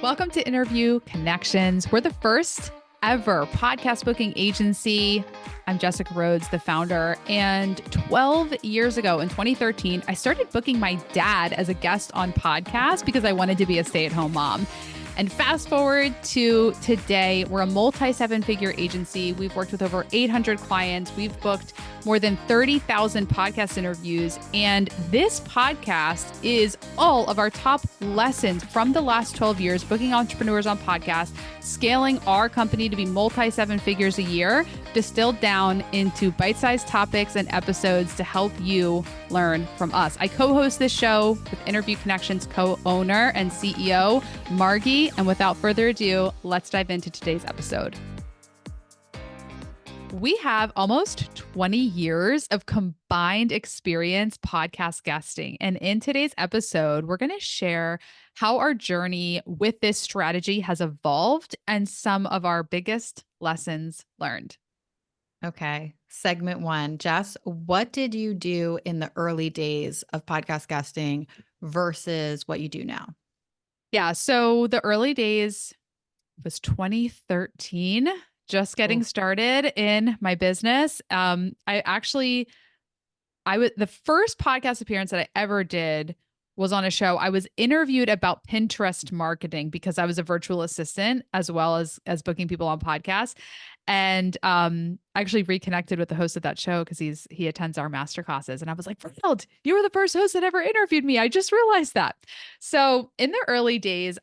Welcome to Interview Connections. We're the first ever podcast booking agency. I'm Jessica Rhodes, the founder. And 12 years ago in 2013, I started booking my dad as a guest on podcasts because I wanted to be a stay-at-home mom. And fast forward to today, we're a multi-seven-figure agency. We've worked with over 800 clients. We've booked more than 30,000 podcast interviews. And this podcast is all of our top lessons from the last 12 years, booking entrepreneurs on podcasts, scaling our company to be multi-seven figures a year, distilled down into bite-sized topics and episodes to help you learn from us. I co-host this show with Interview Connections co-owner and CEO, Margie. And without further ado, let's dive into today's episode. We have almost 20 years of combined experience podcast guesting. And in today's episode, we're going to share how our journey with this strategy has evolved and some of our biggest lessons learned. Okay. Segment one. Jess, what did you do in the early days of podcast guesting versus what you do now? Yeah. So the early days was 2013, just getting started in my business. The first podcast appearance that I ever did was on a show. I was interviewed about Pinterest marketing because I was a virtual assistant as well as booking people on podcasts. And I actually reconnected with the host of that show because he attends our master classes. And I was like, Ronald, you were the first host that ever interviewed me. I just realized that. So in the early days,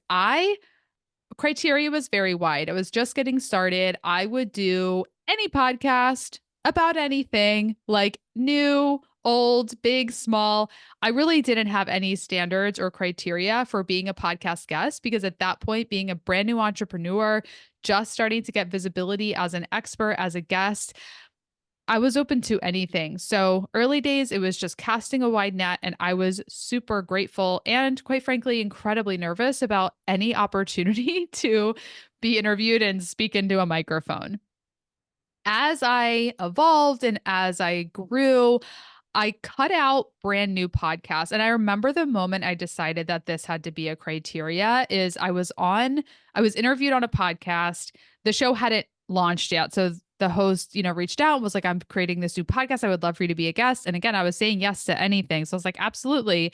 criteria was very wide. I was just getting started. I would do any podcast about anything, like new, old, big, small. I really didn't have any standards or criteria for being a podcast guest because at that point, being a brand new entrepreneur, just starting to get visibility as an expert, as a guest, I was open to anything. So early days, it was just casting a wide net, and I was super grateful and, quite frankly, incredibly nervous about any opportunity to be interviewed and speak into a microphone. As I evolved and as I grew, I cut out brand new podcasts. And I remember the moment I decided that this had to be a criteria is I was interviewed on a podcast. The show hadn't launched yet. So the host, reached out and was like, I'm creating this new podcast. I would love for you to be a guest. And again, I was saying yes to anything. So I was like, absolutely.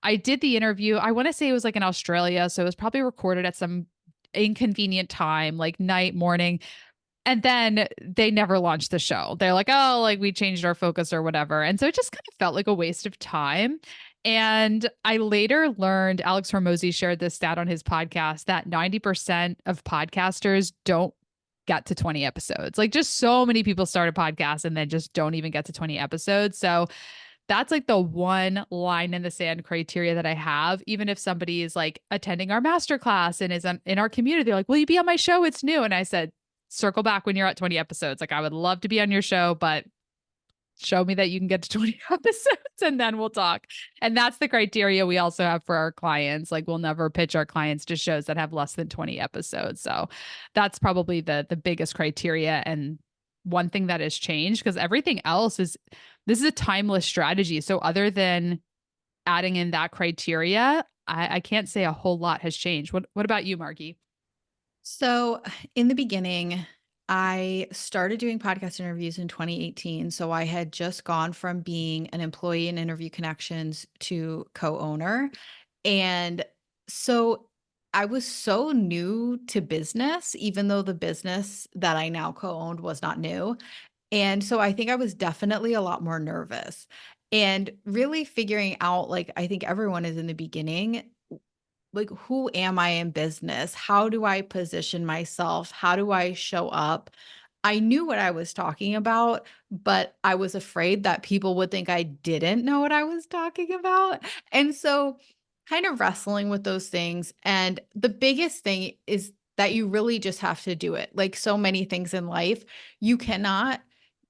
I did the interview. I want to say it was like in Australia. So it was probably recorded at some inconvenient time, like night, morning. And then they never launched the show. They're like, oh, like we changed our focus or whatever. And so it just kind of felt like a waste of time. And I later learned, Alex Hormozy shared this stat on his podcast, that 90% of podcasters don't get to 20 episodes. Like just so many people start a podcast and then just don't even get to 20 episodes. So that's like the one line in the sand criteria that I have. Even if somebody is like attending our masterclass and is in our community, they're like, will you be on my show? It's new. And I said, circle back when you're at 20 episodes. Like I would love to be on your show, but show me that you can get to 20 episodes and then we'll talk. And that's the criteria we also have for our clients. Like we'll never pitch our clients to shows that have less than 20 episodes. So that's probably the biggest criteria. And one thing that has changed because everything else this is a timeless strategy. So other than adding in that criteria, I can't say a whole lot has changed. What about you, Margie? So, in the beginning, I started doing podcast interviews in 2018. So, I had just gone from being an employee in Interview Connections to co owner. And so, I was so new to business, even though the business that I now co owned was not new. And so, I think I was definitely a lot more nervous and really figuring out, like, I think everyone is in the beginning, like, who am I in business? How do I position myself? How do I show up? I knew what I was talking about, but I was afraid that people would think I didn't know what I was talking about. And so, kind of wrestling with those things. And the biggest thing is that you really just have to do it. Like so many things in life, you cannot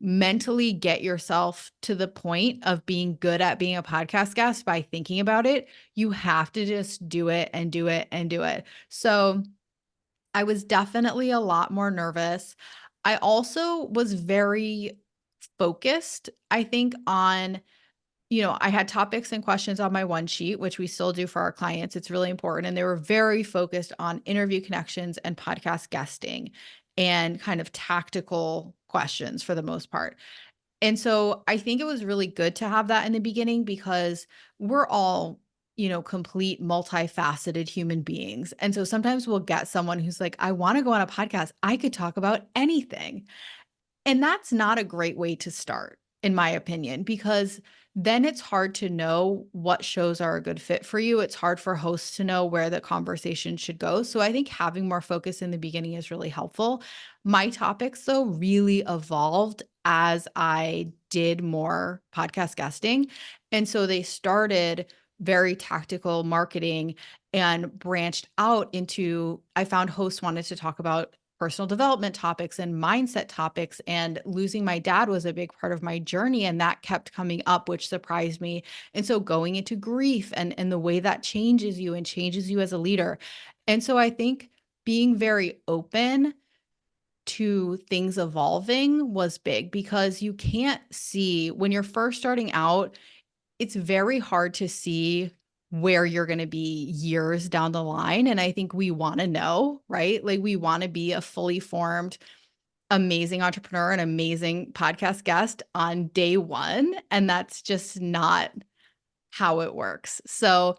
mentally get yourself to the point of being good at being a podcast guest by thinking about it. You have to just do it and do it and do it. So I was definitely a lot more nervous. I also was very focused, I think, on I had topics and questions on my one sheet, which we still do for our clients. It's really important. And they were very focused on interview connections and podcast guesting and kind of tactical questions for the most part. And so I think it was really good to have that in the beginning because we're all, complete multifaceted human beings. And so sometimes we'll get someone who's like, I want to go on a podcast. I could talk about anything. And that's not a great way to start, in my opinion, because then it's hard to know what shows are a good fit for you. It's hard for hosts to know where the conversation should go. So I think having more focus in the beginning is really helpful. My topics, though, really evolved as I did more podcast guesting. And so they started very tactical marketing and branched out into, I found hosts wanted to talk about personal development topics and mindset topics. And losing my dad was a big part of my journey. And that kept coming up, which surprised me. And so going into grief and the way that changes you and changes you as a leader. And so I think being very open to things evolving was big because you can't see when you're first starting out, it's very hard to see where you're going to be years down the line. And I think we want to know, right? Like we want to be a fully formed, amazing entrepreneur and amazing podcast guest on day one. And that's just not how it works. So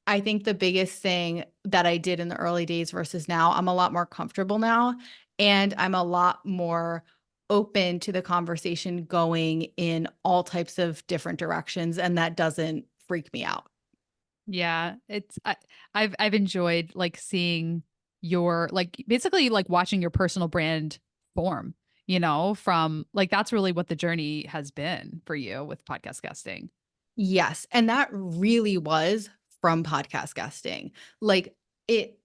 I think the biggest thing that I did in the early days versus now, I'm a lot more comfortable now. And I'm a lot more open to the conversation going in all types of different directions. And that doesn't freak me out. Yeah, I've enjoyed like seeing your like basically like watching your personal brand form, from like that's really what the journey has been for you with podcast guesting. Yes, and that really was from podcast guesting. Like it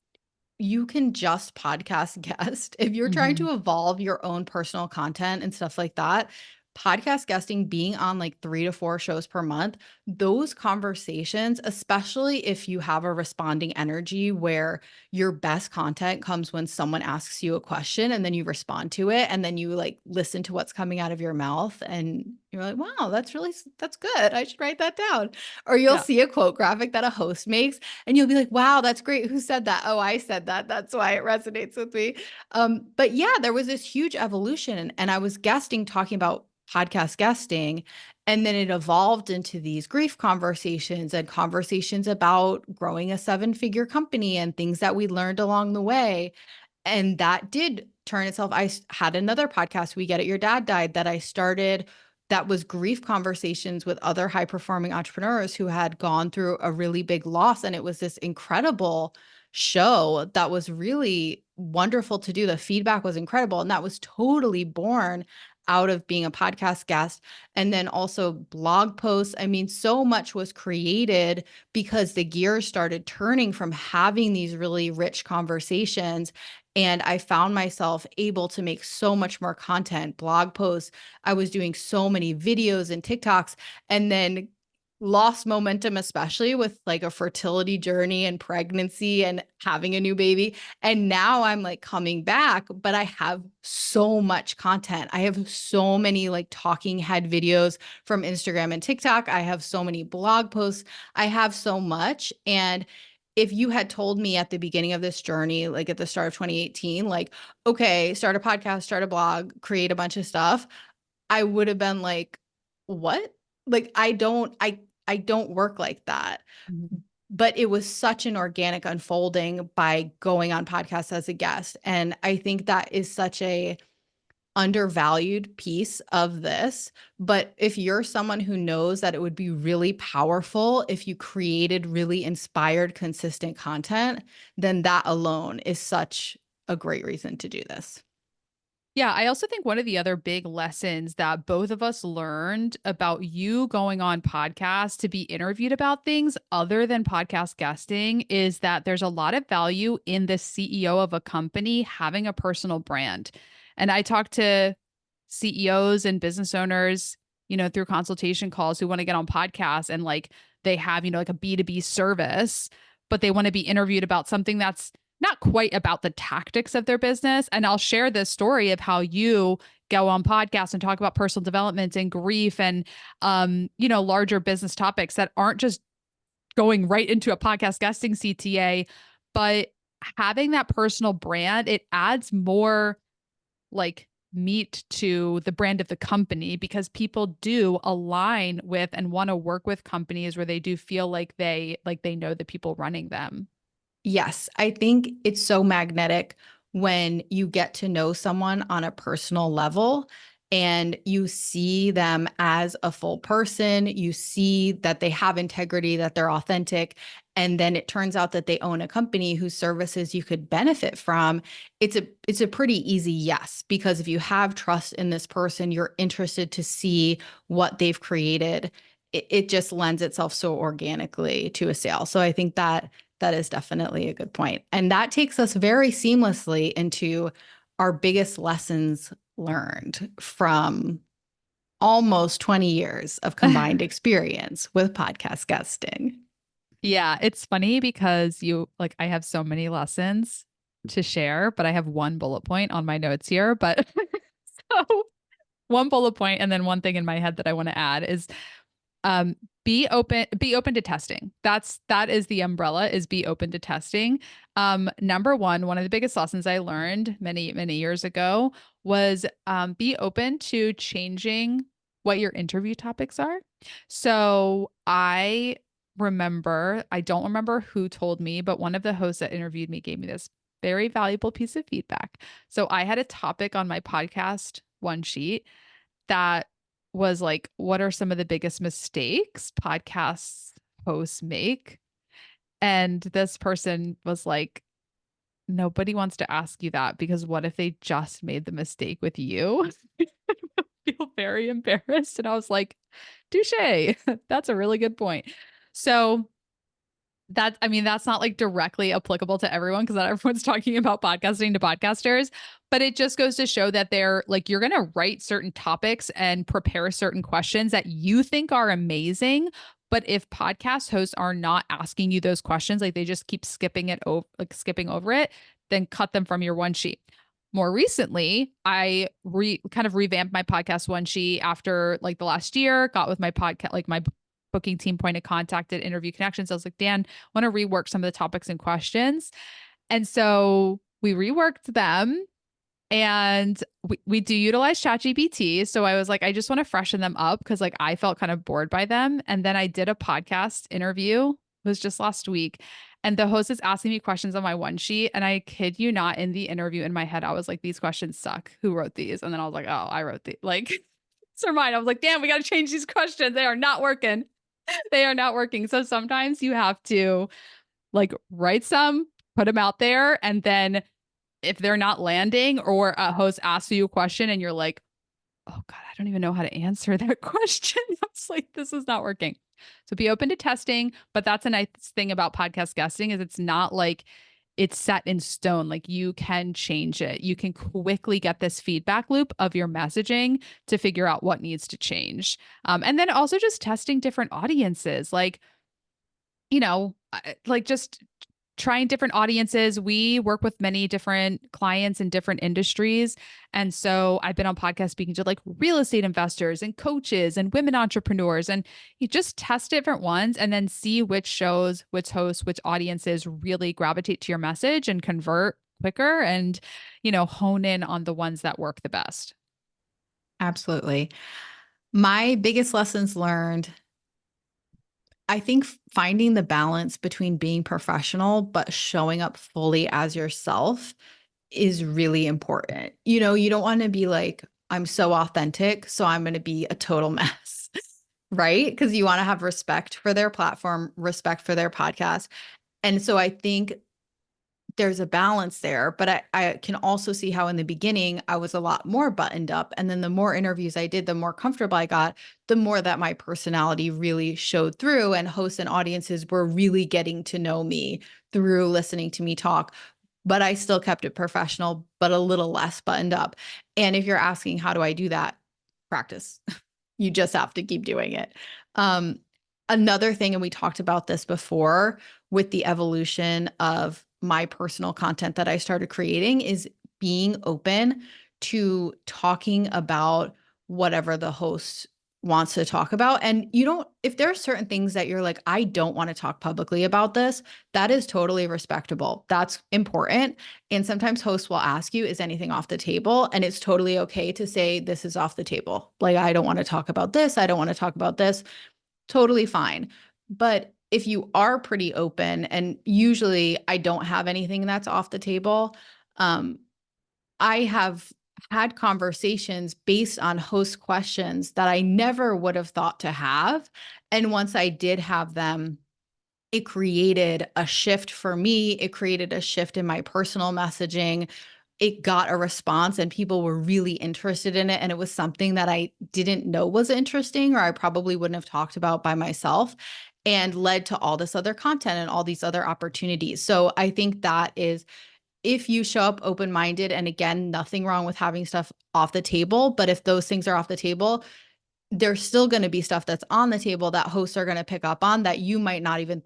you can just podcast guest if you're trying Mhm. to evolve your own personal content and stuff like that. Podcast guesting, being on like 3 to 4 shows per month, those conversations, especially if you have a responding energy where your best content comes when someone asks you a question and then you respond to it and then you like listen to what's coming out of your mouth and you're like, "Wow, that's good. I should write that down." Or you'll Yeah. see a quote graphic that a host makes and you'll be like, "Wow, that's great. Who said that?" "Oh, I said that. That's why it resonates with me." But yeah, there was this huge evolution and I was guesting talking about podcast guesting and then it evolved into these grief conversations and conversations about growing a seven-figure company and things that we learned along the way. And that did turn itself. Had another podcast, We Get It, Your Dad Died, that I started that was grief conversations with other high performing entrepreneurs who had gone through a really big loss. And it was this incredible show that was really wonderful to do. The feedback was incredible. And that was totally born out of being a podcast guest. And then also blog posts. I mean, so much was created because the gears started turning from having these really rich conversations and I found myself able to make so much more content, blog posts. I was doing so many videos and TikToks, and then lost momentum, especially with like a fertility journey and pregnancy and having a new baby. And now I'm like coming back, but I have so much content. I have so many like talking head videos from Instagram and TikTok. I have so many blog posts. I have so much. And if you had told me at the beginning of this journey, like at the start of 2018, like, okay, start a podcast, start a blog, create a bunch of stuff, I would have been like, what? Like, I don't work like that. Mhm. But it was such an organic unfolding by going on podcasts as a guest. And I think that is such a undervalued piece of this. But if you're someone who knows that it would be really powerful if you created really inspired, consistent content, then that alone is such a great reason to do this. Yeah, I also think one of the other big lessons that both of us learned about you going on podcasts to be interviewed about things other than podcast guesting is that there's a lot of value in the CEO of a company having a personal brand. And I talk to CEOs and business owners, through consultation calls who want to get on podcasts and like they have, like a B2B service, but they want to be interviewed about something that's not quite about the tactics of their business. And I'll share this story of how you go on podcasts and talk about personal development and grief and, larger business topics that aren't just going right into a podcast guesting CTA, but having that personal brand, it adds more like meat to the brand of the company because people do align with and want to work with companies where they do feel like they know the people running them. Yes, I think it's so magnetic when you get to know someone on a personal level and you see them as a full person. You see that they have integrity, that they're authentic. And then it turns out that they own a company whose services you could benefit from. It's a pretty easy yes, because if you have trust in this person, you're interested to see what they've created. It just lends itself so organically to a sale. So I think that is definitely a good point. And that takes us very seamlessly into our biggest lessons learned from almost 20 years of combined experience with podcast guesting. Yeah, it's funny because I have so many lessons to share, but I have one bullet point on my notes here. But so one bullet point and then one thing in my head that I want to add is um be open to testing. That is the umbrella, is be open to testing. Number one of the biggest lessons I learned many years ago was be open to changing what your interview topics are. So I don't remember who told me, but one of the hosts that interviewed me gave me this very valuable piece of feedback. So I had a topic on my podcast one sheet that was like, what are some of the biggest mistakes podcasts hosts make? And this person was like, nobody wants to ask you that because what if they just made the mistake with you? I feel very embarrassed. And I was like, touche. That's a really good point. So that's not like directly applicable to everyone because not everyone's talking about podcasting to podcasters, but it just goes to show that they're like, you're going to write certain topics and prepare certain questions that you think are amazing. But if podcast hosts are not asking you those questions, like they just keep skipping over it, then cut them from your one sheet. More recently, I kind of revamped my podcast one sheet after like the last year, got with my podcast, like my booking team point of contact at Interview Connections. I was like, Dan, want to rework some of the topics and questions. And so we reworked them and we do utilize ChatGPT. So I was like, I just want to freshen them up because like I felt kind of bored by them. And then I did a podcast interview, it was just last week. And the host is asking me questions on my one sheet. And I kid you not, in the interview in my head, I was like, these questions suck. Who wrote these? And then I was like, oh, I wrote these. Like, it's mine. I was like, damn, we got to change these questions. They are not working. They are not working. So sometimes you have to like write some, put them out there, and then if they're not landing or a host asks you a question and you're like, oh God, I don't even know how to answer that question. I was like, this is not working. So be open to testing. But that's a nice thing about podcast guesting is it's not like it's set in stone. Like you can change it. You can quickly get this feedback loop of your messaging to figure out what needs to change. And then also just testing different audiences, like just trying different audiences. We work with many different clients in different industries. And so I've been on podcasts speaking to like real estate investors and coaches and women entrepreneurs. And you just test different ones and then see which shows, which hosts, which audiences really gravitate to your message and convert quicker and, hone in on the ones that work the best. Absolutely. My biggest lessons learned, I think finding the balance between being professional but showing up fully as yourself is really important. You don't want to be like, I'm so authentic, so I'm going to be a total mess, right? Because you want to have respect for their platform, respect for their podcast. And so I think there's a balance there, but I can also see how in the beginning I was a lot more buttoned up. And then the more interviews I did, the more comfortable I got, the more that my personality really showed through. And hosts and audiences were really getting to know me through listening to me talk. But I still kept it professional, but a little less buttoned up. And if you're asking, how do I do that? Practice. You just have to keep doing it. Um, Another thing, and we talked about this before with the evolution of my personal content that I started creating, is being open to talking about whatever the host wants to talk about. And you don't, if there are certain things that you're like, I don't want to talk publicly about this, that is totally respectable. That's important. And sometimes hosts will ask you, is anything off the table? And it's totally okay to say, this is off the table. Like, I don't want to talk about this. I don't want to talk about this. Totally fine. But if you are pretty open, and usually I don't have anything that's off the table, um, I have had conversations based on host questions that I never would have thought to have. And once I did have them, it created a shift for me. It created a shift in my personal messaging. It got a response and people were really interested in it. And it was something that I didn't know was interesting, or I probably wouldn't have talked about by myself, and led to all this other content and all these other opportunities. So I think that is, if you show up open minded, and again, nothing wrong with having stuff off the table, but if those things are off the table, there's still going to be stuff that's on the table that hosts are going to pick up on that you might not even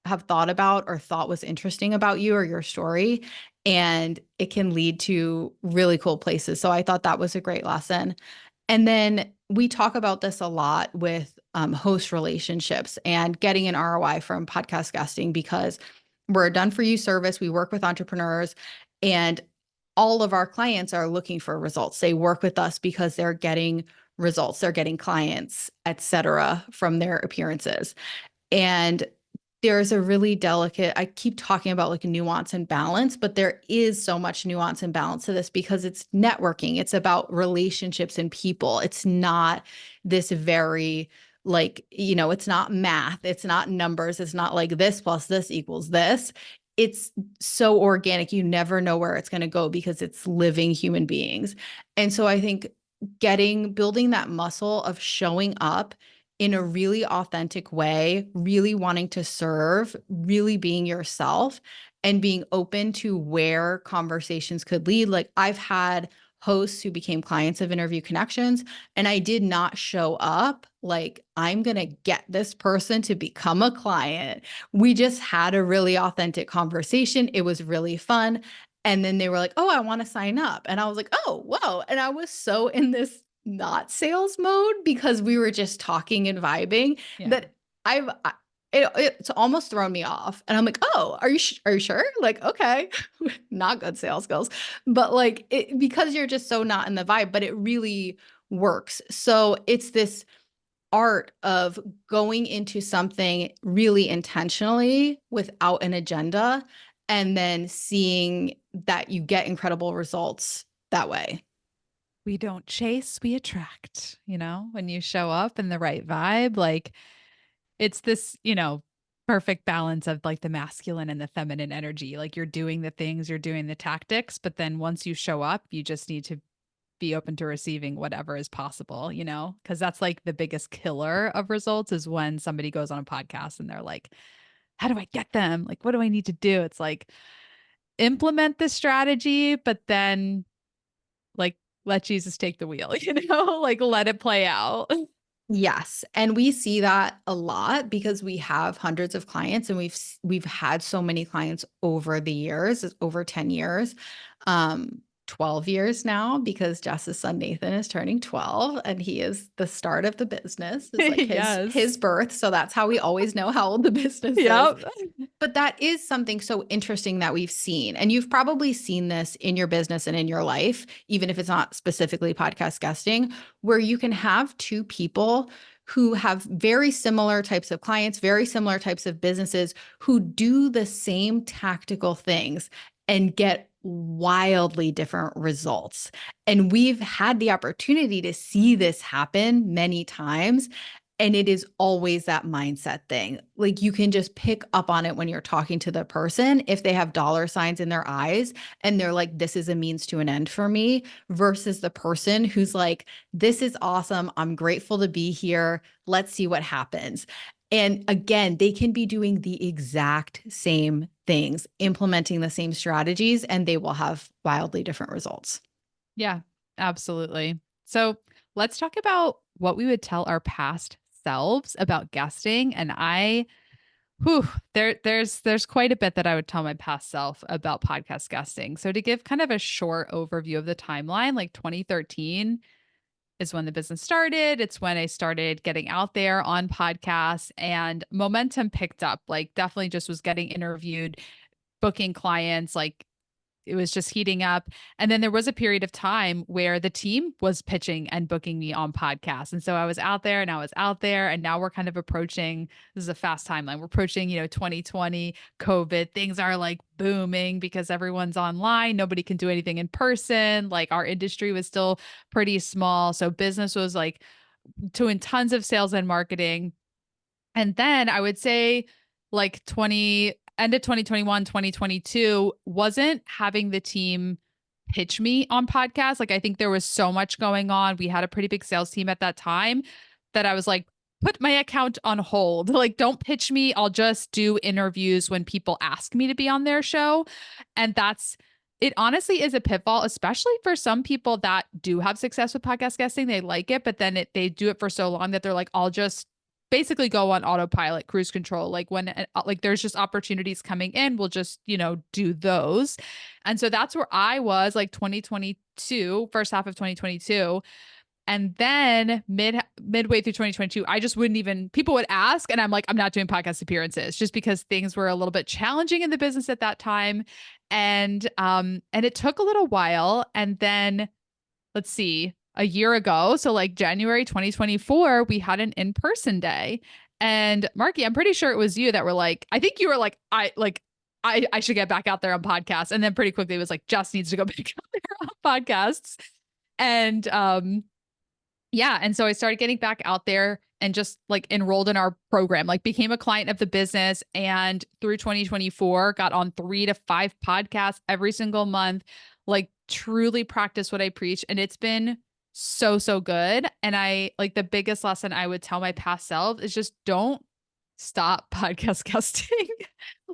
have thought about or thought was interesting about you or your story. And it can lead to really cool places. So I thought that was a great lesson. And then we talk about this a lot with host relationships and getting an ROI from podcast guesting, because we're a done for you service. We work with entrepreneurs, and all of our clients are looking for results. They work with us because they're getting results, they're getting clients, etc., from their appearances. And there's a really delicate, I keep talking about like nuance and balance, but there is so much nuance and balance to this because it's networking. It's about relationships and people. It's not this very, like, it's not math. It's not numbers. It's not like this plus this equals this. It's so organic. You never know where it's going to go because it's living human beings. And so I think building that muscle of showing up in a really authentic way, really wanting to serve, really being yourself, and being open to where conversations could lead. Like, I've had hosts who became clients of Interview Connections, and I did not show up like, I'm going to get this person to become a client. We just had a really authentic conversation. It was really fun. And then they were like, oh, I want to sign up. And I was like, oh, whoa. And I was so in this not sales mode because we were just talking and vibing Yeah. that it's almost thrown me off. And I'm like, oh, are you sure? Like, okay, not good sales skills, but like because you're just so not in the vibe, but it really works. So it's this art of going into something really intentionally without an agenda, and then seeing that you get incredible results that way. We don't chase, we attract, when you show up in the right vibe, like it's this, perfect balance of like the masculine and the feminine energy. Like you're doing the things, you're doing the tactics, but then once you show up, you just need to be open to receiving whatever is possible, because that's like the biggest killer of results is when somebody goes on a podcast and they're like, how do I get them? Like, what do I need to do? It's like, implement the strategy, but then like let Jesus take the wheel, like let it play out. Yes, and we see that a lot because we have hundreds of clients, and we've had so many clients over the years, over 10 years. 12 years now, because Jess's son Nathan is turning 12, and he is the start of the business. It's like his Yes. birth, so that's how we always know how old the business is. Yep. But that is something so interesting that we've seen. And you've probably seen this in your business and in your life, even if it's not specifically podcast guesting, where you can have two people who have very similar types of clients, very similar types of businesses, who do the same tactical things and get wildly different results. And we've had the opportunity to see this happen many times. And it is always that mindset thing. Like, you can just pick up on it when you're talking to the person, if they have dollar signs in their eyes and they're like, this is a means to an end for me, versus the person who's like, this is awesome. I'm grateful to be here. Let's see what happens. And again, they can be doing the exact same things, implementing the same strategies, and they will have wildly different results. Yeah, absolutely. So let's talk about what we would tell our past selves about guesting. And I Whew, there's quite a bit that I would tell my past self about podcast guesting. So to give kind of a short overview of the timeline, like 2013 is when the business started. It's when I started getting out there on podcasts and momentum picked up. Like definitely just was getting interviewed, booking clients, like it was just heating up. And then there was a period of time where the team was pitching and booking me on podcasts. And so I was out there and I was out there. And now we're kind of approaching, this is a fast timeline. We're approaching, 2020, COVID. Things are like booming because everyone's online. Nobody can do anything in person. Like our industry was still pretty small. So business was like doing tons of sales and marketing. And then I would say like 20 end of 2021, 2022 wasn't having the team pitch me on podcasts. Like I think there was so much going on. We had a pretty big sales team at that time that I was like, put my account on hold. Like don't pitch me. I'll just do interviews when people ask me to be on their show. And that's it honestly is a pitfall, especially for some people that do have success with podcast guesting. They like it, but then they do it for so long that they're like, I'll just basically go on autopilot, cruise control. Like when like there's just opportunities coming in, we'll just, do those. And so that's where I was like 2022, first half of 2022. And then midway through 2022, I just wouldn't even people would ask and I'm like I'm not doing podcast appearances just because things were a little bit challenging in the business at that time. And it took a little while and then let's see, a year ago, so like January 2024, we had an in-person day. And Marky, I'm pretty sure it was you that were like, I think you were like, I should get back out there on podcasts. And then pretty quickly it was like, Jess needs to go back out there on podcasts. And yeah. And so I started getting back out there and just like enrolled in our program, like became a client of the business. And through 2024, got on 3 to 5 podcasts every single month, like truly practice what I preach. And it's been so, so good. And I like the biggest lesson I would tell my past self is just don't stop podcast guesting.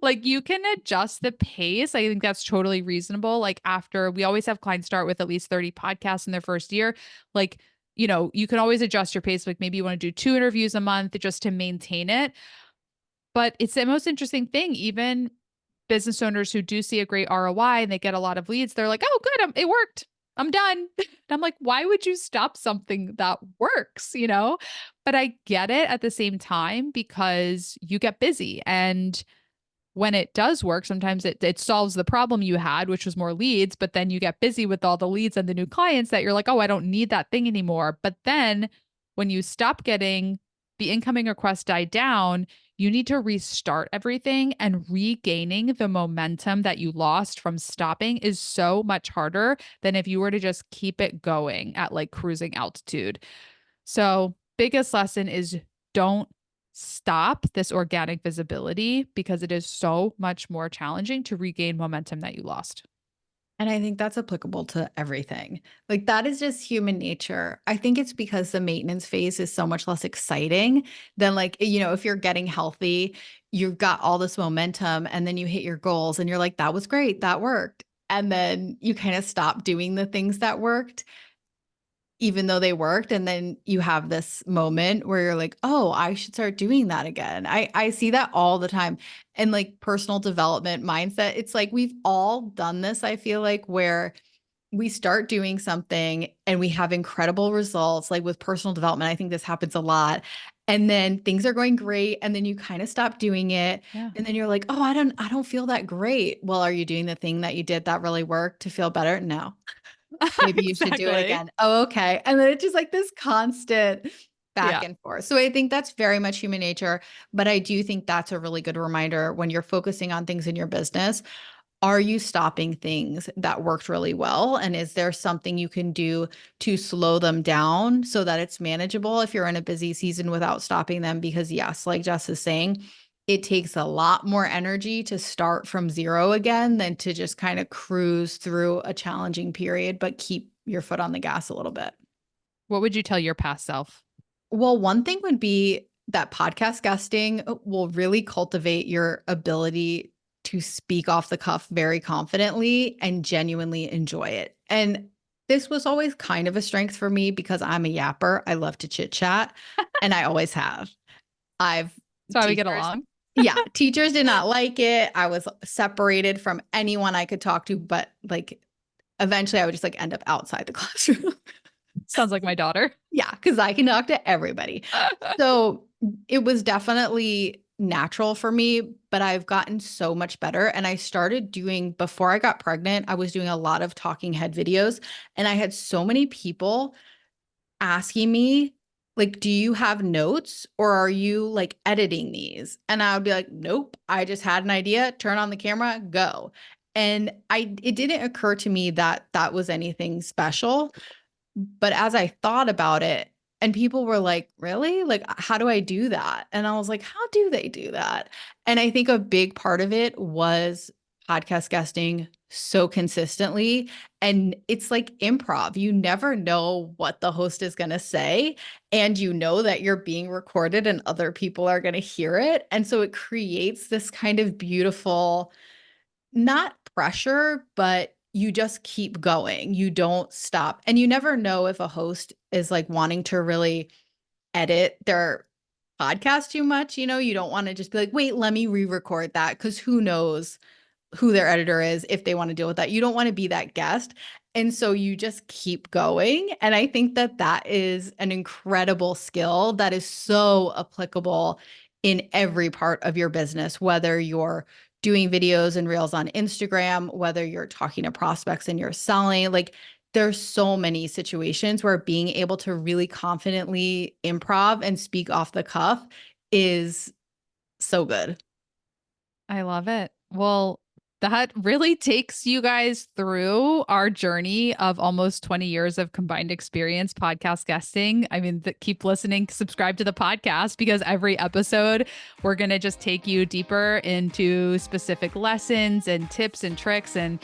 Like you can adjust the pace. I think that's totally reasonable. Like after we always have clients start with at least 30 podcasts in their first year, like you can always adjust your pace. Like maybe you want to do 2 interviews a month just to maintain it. But it's the most interesting thing. Even business owners who do see a great ROI and they get a lot of leads, they're like, oh, good, it worked. I'm done. And I'm like, why would you stop something that works? But I get it at the same time because you get busy and when it does work, sometimes it solves the problem you had, which was more leads, but then you get busy with all the leads and the new clients that you're like, oh, I don't need that thing anymore. But then when you stop getting the incoming requests die down, you need to restart everything and regaining the momentum that you lost from stopping is so much harder than if you were to just keep it going at like cruising altitude. So, biggest lesson is don't stop this organic visibility because it is so much more challenging to regain momentum that you lost. And I think that's applicable to everything. Like that is just human nature. I think it's because the maintenance phase is so much less exciting than like, if you're getting healthy, you've got all this momentum and then you hit your goals and you're like, that was great, that worked. And then you kind of stop doing the things that worked even though they worked, and then you have this moment where you're like, "Oh, I should start doing that again." I see that all the time. And like personal development mindset, it's like we've all done this, I feel like, where we start doing something and we have incredible results. Like with personal development, I think this happens a lot. And then things are going great and then you kind of stop doing it Yeah. and then you're like, "Oh, I don't feel that great." Well, are you doing the thing that you did that really worked to feel better? No. Maybe you should do it Exactly. again. Oh, okay. And then it's just like this constant back Yeah. and forth. So I think that's very much human nature, but I do think that's a really good reminder when you're focusing on things in your business. Are you stopping things that worked really well? And is there something you can do to slow them down so that it's manageable if you're in a busy season without stopping them? Because, yes, like Jess is saying, it takes a lot more energy to start from zero again than to just kind of cruise through a challenging period, but keep your foot on the gas a little bit. What would you tell your past self? Well, one thing would be that podcast guesting will really cultivate your ability to speak off the cuff very confidently and genuinely enjoy it. And this was always kind of a strength for me because I'm a yapper. I love to chit chat and I always have. I've That's why we get teachers along. Yeah, teachers did not like it. I was separated from anyone I could talk to, but like eventually I would just like end up outside the classroom. Sounds like my daughter. Yeah, because I can talk to everybody. So it was definitely natural for me, but I've gotten so much better. And I started doing, before I got pregnant, I was doing a lot of talking head videos. And I had so many people asking me, like, do you have notes or are you like editing these? And I would be like, nope, I just had an idea, turn on the camera, go. And it didn't occur to me that that was anything special. But as I thought about it, and people were like, really? Like, how do I do that? And I was like, how do they do that? And I think a big part of it was podcast guesting so consistently. And it's like improv. You never know what the host is going to say. And you know that you're being recorded and other people are going to hear it. And so it creates this kind of beautiful, not pressure, but you just keep going. You don't stop. And you never know if a host is like wanting to really edit their podcast too much. You know, you don't want to just be like, wait, let me re record that. Because who knows who their editor is if they want to deal with that. You don't want to be that guest. And so you just keep going. And I think that that is an incredible skill that is so applicable in every part of your business, whether you're doing videos and reels on Instagram, whether you're talking to prospects and you're selling. Like there's so many situations where being able to really confidently improv and speak off the cuff is so good. I love it. Well, that really takes you guys through our journey of almost 20 years of combined experience podcast guesting. I mean, keep listening, subscribe to the podcast because every episode we're going to just take you deeper into specific lessons and tips and tricks and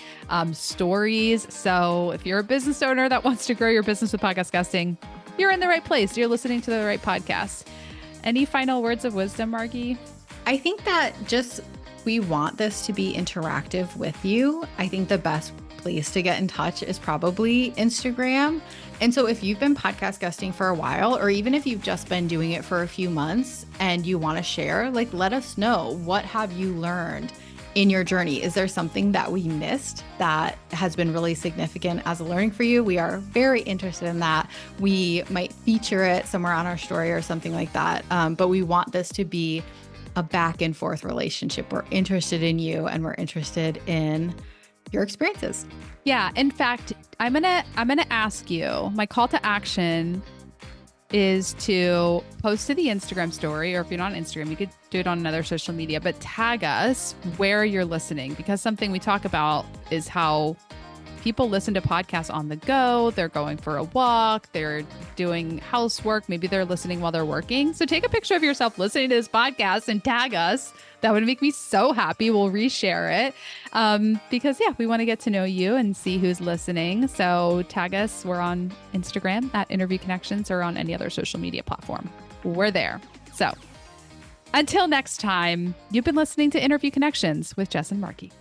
stories. So if you're a business owner that wants to grow your business with podcast guesting, you're in the right place. You're listening to the right podcast. Any final words of wisdom, Margie? I think that just we want this to be interactive with you. I think the best place to get in touch is probably Instagram. And so if you've been podcast guesting for a while, or even if you've just been doing it for a few months and you want to share, like let us know. What have you learned in your journey? Is there something that we missed that has been really significant as a learning for you? We are very interested in that. We might feature it somewhere on our story or something like that. But we want this to be a back and forth relationship. We're interested in you and we're interested in your experiences. Yeah. In fact, I'm gonna ask you, my call to action is to post to the Instagram story, or if you're not on Instagram, you could do it on another social media, but tag us where you're listening, because something we talk about is how people listen to podcasts on the go. They're going for a walk. They're doing housework. Maybe they're listening while they're working. So take a picture of yourself listening to this podcast and tag us. That would make me so happy. We'll reshare it because, yeah, we want to get to know you and see who's listening. So tag us. We're on Instagram at Interview Connections or on any other social media platform. We're there. So until next time, you've been listening to Interview Connections with Jess and Markie.